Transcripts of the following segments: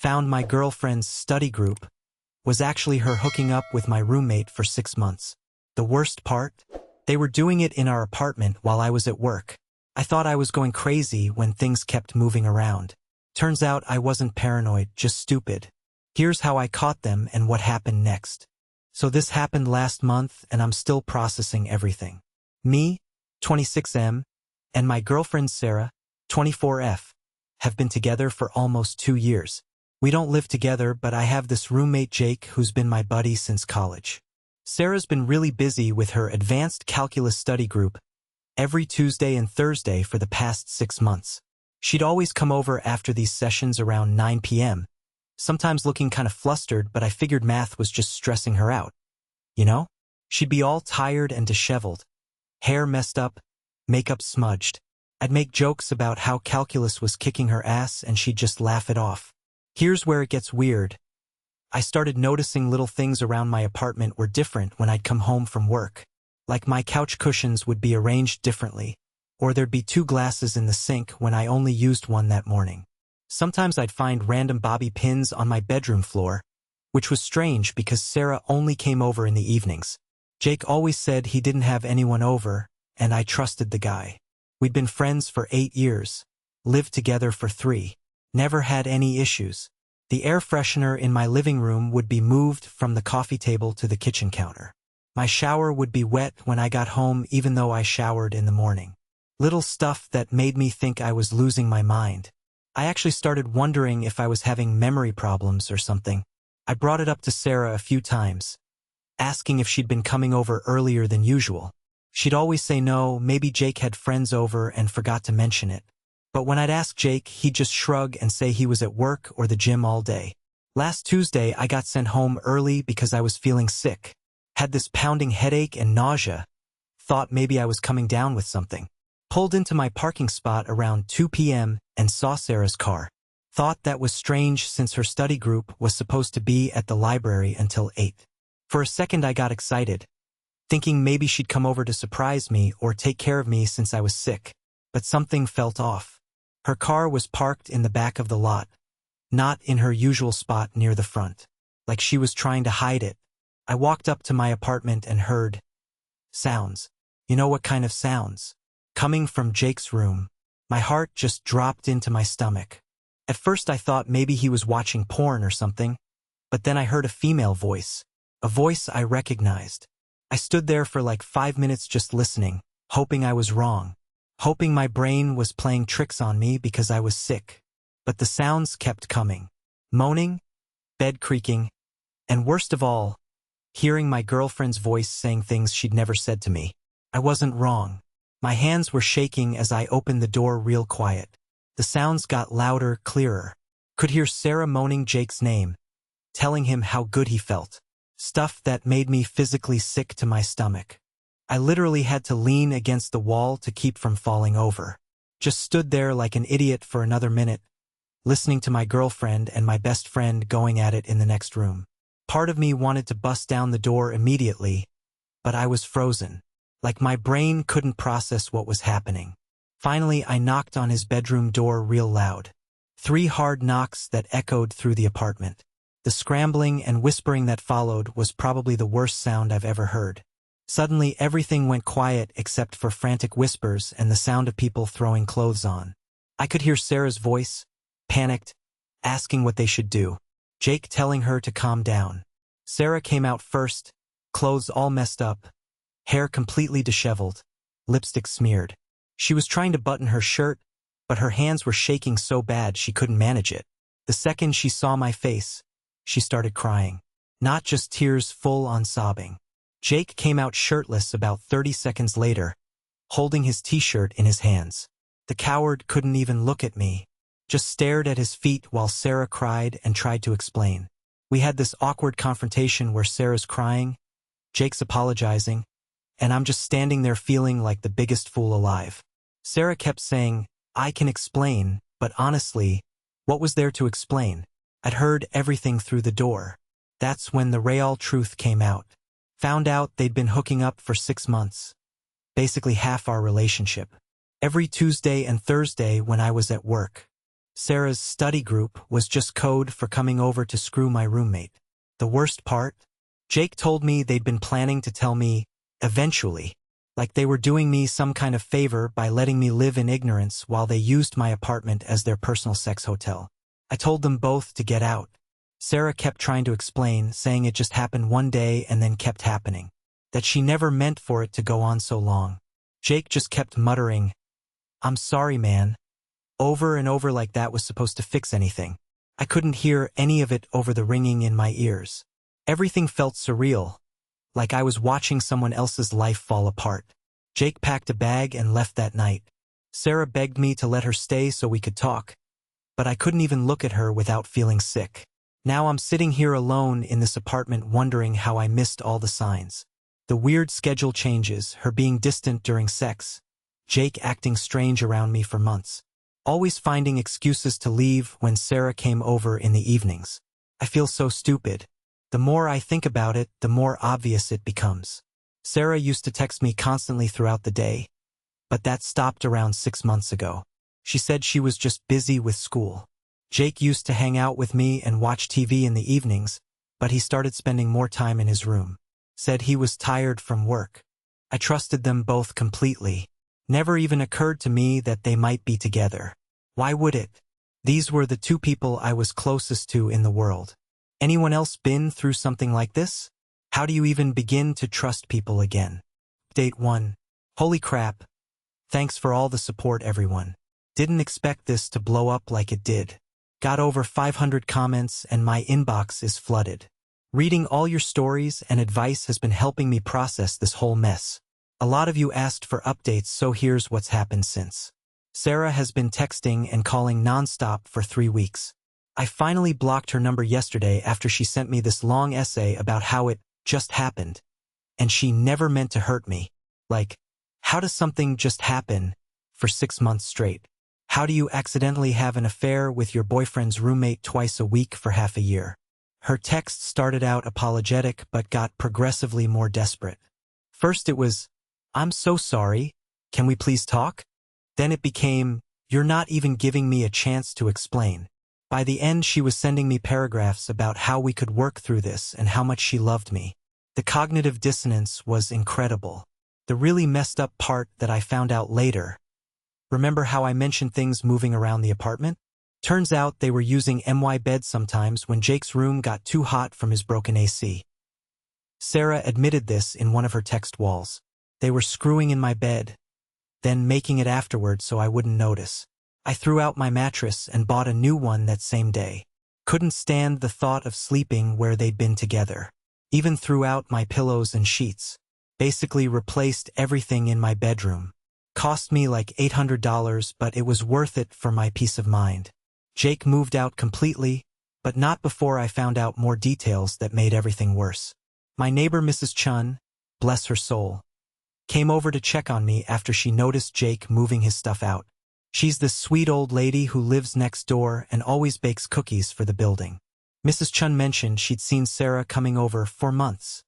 found my girlfriend's study group was actually her hooking up with my roommate for 6 months. The worst part? They were doing it in our apartment while I was at work. I thought I was going crazy when things kept moving around. Turns out I wasn't paranoid, just stupid. Here's how I caught them and what happened next. So this happened last month and I'm still processing everything. Me, 26M, and my girlfriend Sarah, 24F, have been together for almost 2 years. We don't live together, but I have this roommate Jake who's been my buddy since college. Sarah's been really busy with her advanced calculus study group every Tuesday and Thursday for the past 6 months. She'd always come over after these sessions around 9 p.m., sometimes looking kind of flustered, but I figured math was just stressing her out. You know? She'd be all tired and disheveled, hair messed up, makeup smudged. I'd make jokes about how calculus was kicking her ass and she'd just laugh it off. Here's where it gets weird. I started noticing little things around my apartment were different when I'd come home from work. Like my couch cushions would be arranged differently, or there'd be 2 glasses in the sink when I only used one that morning. Sometimes I'd find random bobby pins on my bedroom floor, which was strange because Sarah only came over in the evenings. Jake always said he didn't have anyone over, and I trusted the guy. We'd been friends for 8 years, lived together for 3, never had any issues. The air freshener in my living room would be moved from the coffee table to the kitchen counter. My shower would be wet when I got home even though I showered in the morning. Little stuff that made me think I was losing my mind. I actually started wondering if I was having memory problems or something. I brought it up to Sarah a few times, asking if she'd been coming over earlier than usual. She'd always say no, maybe Jake had friends over and forgot to mention it. But when I'd ask Jake, he'd just shrug and say he was at work or the gym all day. Last Tuesday, I got sent home early because I was feeling sick. Had this pounding headache and nausea. Thought maybe I was coming down with something. Pulled into my parking spot around 2 p.m. and saw Sarah's car. Thought that was strange since her study group was supposed to be at the library until 8. For a second I got excited, thinking maybe she'd come over to surprise me or take care of me since I was sick. But something felt off. Her car was parked in the back of the lot, not in her usual spot near the front, like she was trying to hide it. I walked up to my apartment and heard sounds. You know what kind of sounds? Coming from Jake's room. My heart just dropped into my stomach. At first I thought maybe he was watching porn or something, but then I heard a female voice, a voice I recognized. I stood there for like 5 minutes just listening, hoping I was wrong. Hoping my brain was playing tricks on me because I was sick. But the sounds kept coming. Moaning, bed creaking, and worst of all, hearing my girlfriend's voice saying things she'd never said to me. I wasn't wrong. My hands were shaking as I opened the door real quiet. The sounds got louder, clearer. Could hear Sarah moaning Jake's name, telling him how good he felt. Stuff that made me physically sick to my stomach. I literally had to lean against the wall to keep from falling over. Just stood there like an idiot for another minute, listening to my girlfriend and my best friend going at it in the next room. Part of me wanted to bust down the door immediately, but I was frozen. Like my brain couldn't process what was happening. Finally, I knocked on his bedroom door real loud. 3 hard knocks that echoed through the apartment. The scrambling and whispering that followed was probably the worst sound I've ever heard. Suddenly, everything went quiet except for frantic whispers and the sound of people throwing clothes on. I could hear Sarah's voice, panicked, asking what they should do. Jake telling her to calm down. Sarah came out first, clothes all messed up, hair completely disheveled, lipstick smeared. She was trying to button her shirt, but her hands were shaking so bad she couldn't manage it. The second she saw my face, she started crying. Not just tears, full-on sobbing. Jake came out shirtless about 30 seconds later, holding his t-shirt in his hands. The coward couldn't even look at me, just stared at his feet while Sarah cried and tried to explain. We had this awkward confrontation where Sarah's crying, Jake's apologizing, and I'm just standing there feeling like the biggest fool alive. Sarah kept saying, I can explain, but honestly, what was there to explain? I'd heard everything through the door. That's when the real truth came out. Found out they'd been hooking up for 6 months. Basically half our relationship. Every Tuesday and Thursday when I was at work. Sarah's study group was just code for coming over to screw my roommate. The worst part? Jake told me they'd been planning to tell me, eventually, like they were doing me some kind of favor by letting me live in ignorance while they used my apartment as their personal sex hotel. I told them both to get out. Sarah kept trying to explain, saying it just happened one day and then kept happening, that she never meant for it to go on so long. Jake just kept muttering, "I'm sorry, man," over and over like that was supposed to fix anything. I couldn't hear any of it over the ringing in my ears. Everything felt surreal, like I was watching someone else's life fall apart. Jake packed a bag and left that night. Sarah begged me to let her stay so we could talk, but I couldn't even look at her without feeling sick. Now I'm sitting here alone in this apartment wondering how I missed all the signs. The weird schedule changes, her being distant during sex, Jake acting strange around me for months, always finding excuses to leave when Sarah came over in the evenings. I feel so stupid. The more I think about it, the more obvious it becomes. Sarah used to text me constantly throughout the day, but that stopped around 6 months ago. She said she was just busy with school. Jake used to hang out with me and watch TV in the evenings, but he started spending more time in his room. Said he was tired from work. I trusted them both completely. Never even occurred to me that they might be together. Why would it? These were the two people I was closest to in the world. Anyone else been through something like this? How do you even begin to trust people again? Update 1. Holy crap. Thanks for all the support, everyone. Didn't expect this to blow up like it did. Got over 500 comments and my inbox is flooded. Reading all your stories and advice has been helping me process this whole mess. A lot of you asked for updates, so here's what's happened since. Sarah has been texting and calling nonstop for 3 weeks. I finally blocked her number yesterday after she sent me this long essay about how it just happened, and she never meant to hurt me. Like, how does something just happen for 6 months straight? How do you accidentally have an affair with your boyfriend's roommate twice a week for half a year? Her text started out apologetic but got progressively more desperate. First it was, "I'm so sorry, can we please talk?" Then it became, "You're not even giving me a chance to explain." By the end she was sending me paragraphs about how we could work through this and how much she loved me. The cognitive dissonance was incredible. The really messed up part that I found out later. Remember how I mentioned things moving around the apartment? Turns out they were using MY beds sometimes when Jake's room got too hot from his broken AC. Sarah admitted this in one of her text walls. They were screwing in my bed, then making it afterwards so I wouldn't notice. I threw out my mattress and bought a new one that same day. Couldn't stand the thought of sleeping where they'd been together. Even threw out my pillows and sheets. Basically replaced everything in my bedroom. Cost me like $800, but it was worth it for my peace of mind. Jake moved out completely, but not before I found out more details that made everything worse. My neighbor Mrs. Chun, bless her soul, came over to check on me after she noticed Jake moving his stuff out. She's this sweet old lady who lives next door and always bakes cookies for the building. Mrs. Chun mentioned she'd seen Sarah coming over for months,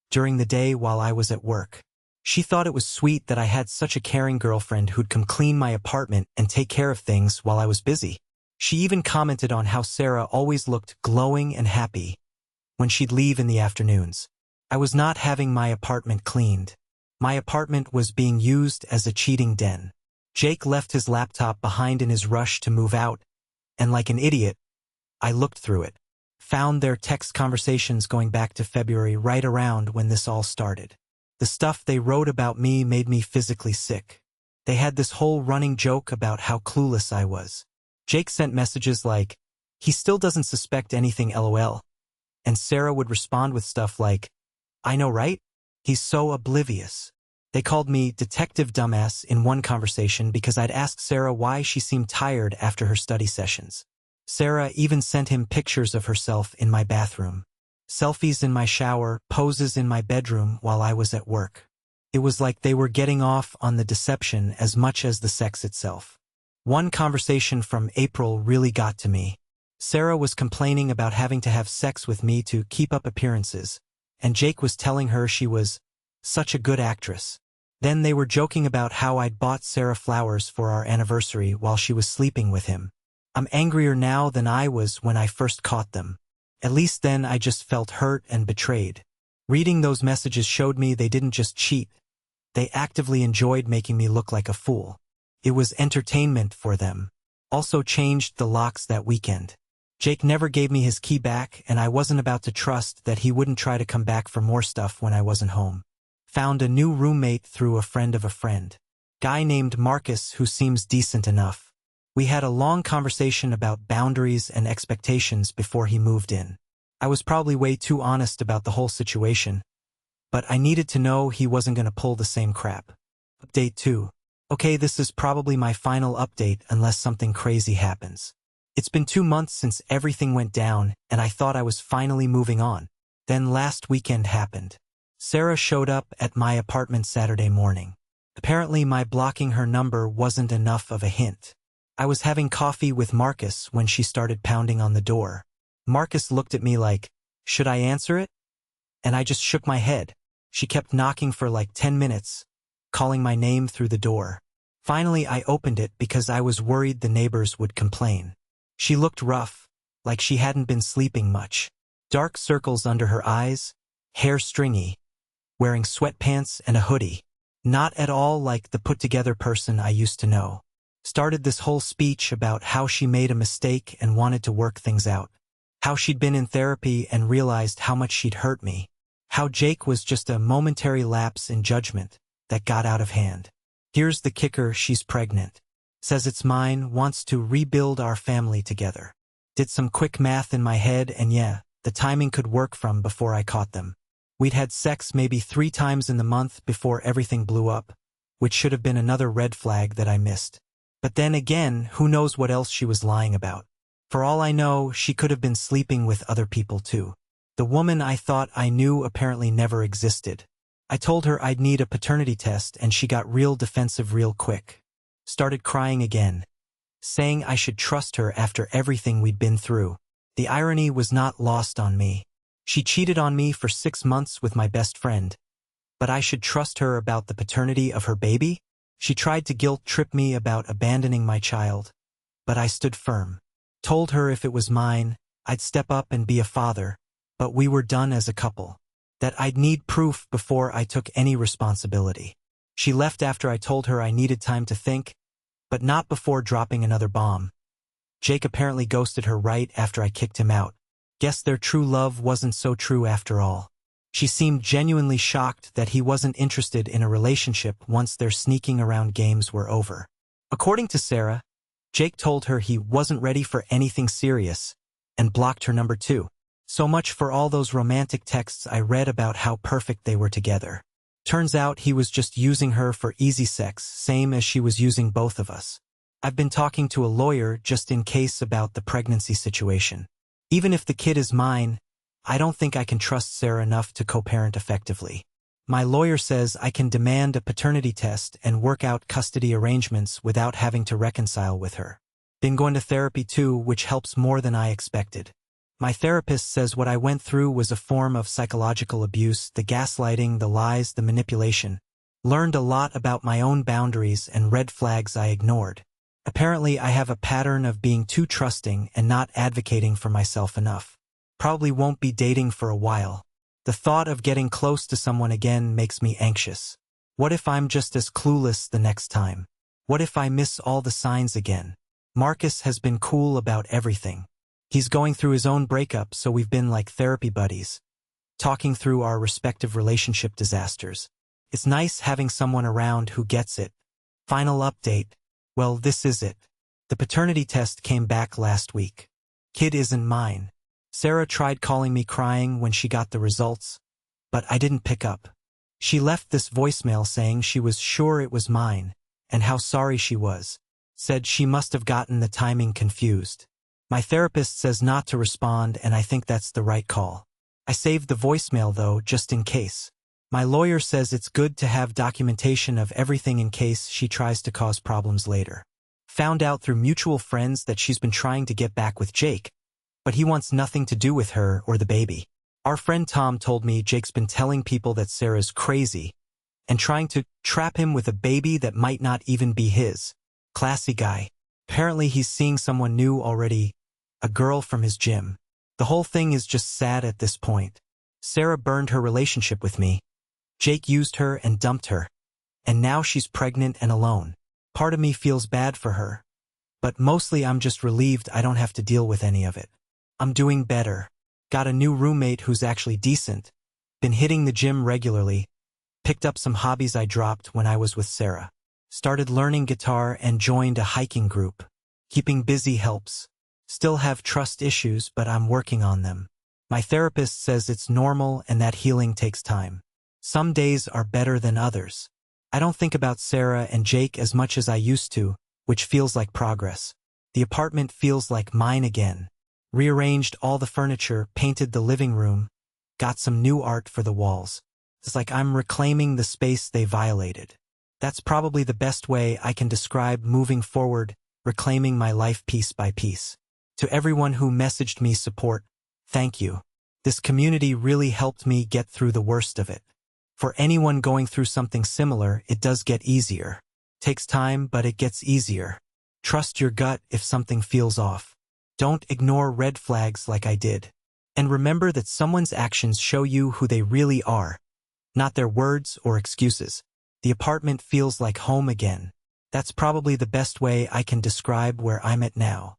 during the day while I was at work. She thought it was sweet that I had such a caring girlfriend who'd come clean my apartment and take care of things while I was busy. She even commented on how Sarah always looked glowing and happy when she'd leave in the afternoons. I was not having my apartment cleaned. My apartment was being used as a cheating den. Jake left his laptop behind in his rush to move out, and like an idiot, I looked through it. Found their text conversations going back to February, right around when this all started. The stuff they wrote about me made me physically sick. They had this whole running joke about how clueless I was. Jake sent messages like, "He still doesn't suspect anything, LOL." And Sarah would respond with stuff like, "I know, right? He's so oblivious." They called me Detective Dumbass in one conversation because I'd asked Sarah why she seemed tired after her study sessions. Sarah even sent him pictures of herself in my bathroom. Selfies in my shower, poses in my bedroom while I was at work. It was like they were getting off on the deception as much as the sex itself. One conversation from April really got to me. Sarah was complaining about having to have sex with me to keep up appearances, and Jake was telling her she was such a good actress. Then they were joking about how I'd bought Sarah flowers for our anniversary while she was sleeping with him. I'm angrier now than I was when I first caught them. At least then I just felt hurt and betrayed. Reading those messages showed me they didn't just cheat. They actively enjoyed making me look like a fool. It was entertainment for them. Also changed the locks that weekend. Jake never gave me his key back, and I wasn't about to trust that he wouldn't try to come back for more stuff when I wasn't home. Found a new roommate through a friend of a friend. Guy named Marcus who seems decent enough. We had a long conversation about boundaries and expectations before he moved in. I was probably way too honest about the whole situation, but I needed to know he wasn't going to pull the same crap. Update 2. Okay, this is probably my final update unless something crazy happens. It's been 2 months since everything went down, and I thought I was finally moving on. Then last weekend happened. Sarah showed up at my apartment Saturday morning. Apparently my blocking her number wasn't enough of a hint. I was having coffee with Marcus when she started pounding on the door. Marcus looked at me like, should I answer it? And I just shook my head. She kept knocking for like 10 minutes, calling my name through the door. Finally I opened it because I was worried the neighbors would complain. She looked rough, like she hadn't been sleeping much. Dark circles under her eyes, hair stringy, wearing sweatpants and a hoodie. Not at all like the put-together person I used to know. Started this whole speech about how she made a mistake and wanted to work things out. How she'd been in therapy and realized how much she'd hurt me. How Jake was just a momentary lapse in judgment that got out of hand. Here's the kicker, she's pregnant. Says it's mine, wants to rebuild our family together. Did some quick math in my head and yeah, the timing could work from before I caught them. We'd had sex maybe 3 times in the month before everything blew up, which should have been another red flag that I missed. But then again, who knows what else she was lying about. For all I know, she could have been sleeping with other people too. The woman I thought I knew apparently never existed. I told her I'd need a paternity test and she got real defensive real quick. Started crying again, saying I should trust her after everything we'd been through. The irony was not lost on me. She cheated on me for 6 months with my best friend, but I should trust her about the paternity of her baby? She tried to guilt-trip me about abandoning my child, but I stood firm. Told her if it was mine, I'd step up and be a father, but we were done as a couple. That I'd need proof before I took any responsibility. She left after I told her I needed time to think, but not before dropping another bomb. Jake apparently ghosted her right after I kicked him out. Guess their true love wasn't so true after all. She seemed genuinely shocked that he wasn't interested in a relationship once their sneaking around games were over. According to Sarah, Jake told her he wasn't ready for anything serious and blocked her number 2. So much for all those romantic texts I read about how perfect they were together. Turns out he was just using her for easy sex, same as she was using both of us. I've been talking to a lawyer just in case about the pregnancy situation. Even if the kid is mine, I don't think I can trust Sarah enough to co-parent effectively. My lawyer says I can demand a paternity test and work out custody arrangements without having to reconcile with her. Been going to therapy too, which helps more than I expected. My therapist says what I went through was a form of psychological abuse, the gaslighting, the lies, the manipulation. Learned a lot about my own boundaries and red flags I ignored. Apparently I have a pattern of being too trusting and not advocating for myself enough. Probably won't be dating for a while. The thought of getting close to someone again makes me anxious. What if I'm just as clueless the next time? What if I miss all the signs again? Marcus has been cool about everything. He's going through his own breakup, so we've been like therapy buddies, talking through our respective relationship disasters. It's nice having someone around who gets it. Final update. Well, this is it. The paternity test came back last week. Kid isn't mine. Sarah tried calling me crying when she got the results, but I didn't pick up. She left this voicemail saying she was sure it was mine, and how sorry she was. Said she must have gotten the timing confused. My therapist says not to respond, and I think that's the right call. I saved the voicemail though, just in case. My lawyer says it's good to have documentation of everything in case she tries to cause problems later. Found out through mutual friends that she's been trying to get back with Jake, but he wants nothing to do with her or the baby. Our friend Tom told me Jake's been telling people that Sarah's crazy and trying to trap him with a baby that might not even be his. Classy guy. Apparently he's seeing someone new already, a girl from his gym. The whole thing is just sad at this point. Sarah burned her relationship with me. Jake used her and dumped her. And now she's pregnant and alone. Part of me feels bad for her. But mostly I'm just relieved I don't have to deal with any of it. I'm doing better. Got a new roommate who's actually decent. Been hitting the gym regularly. Picked up some hobbies I dropped when I was with Sarah. Started learning guitar and joined a hiking group. Keeping busy helps. Still have trust issues, but I'm working on them. My therapist says it's normal and that healing takes time. Some days are better than others. I don't think about Sarah and Jake as much as I used to, which feels like progress. The apartment feels like mine again. Rearranged all the furniture, painted the living room, got some new art for the walls. It's like I'm reclaiming the space they violated. That's probably the best way I can describe moving forward, reclaiming my life piece by piece. To everyone who messaged me support, thank you. This community really helped me get through the worst of it. For anyone going through something similar, it does get easier. Takes time, but it gets easier. Trust your gut if something feels off. Don't ignore red flags like I did. And remember that someone's actions show you who they really are, not their words or excuses. The apartment feels like home again. That's probably the best way I can describe where I'm at now.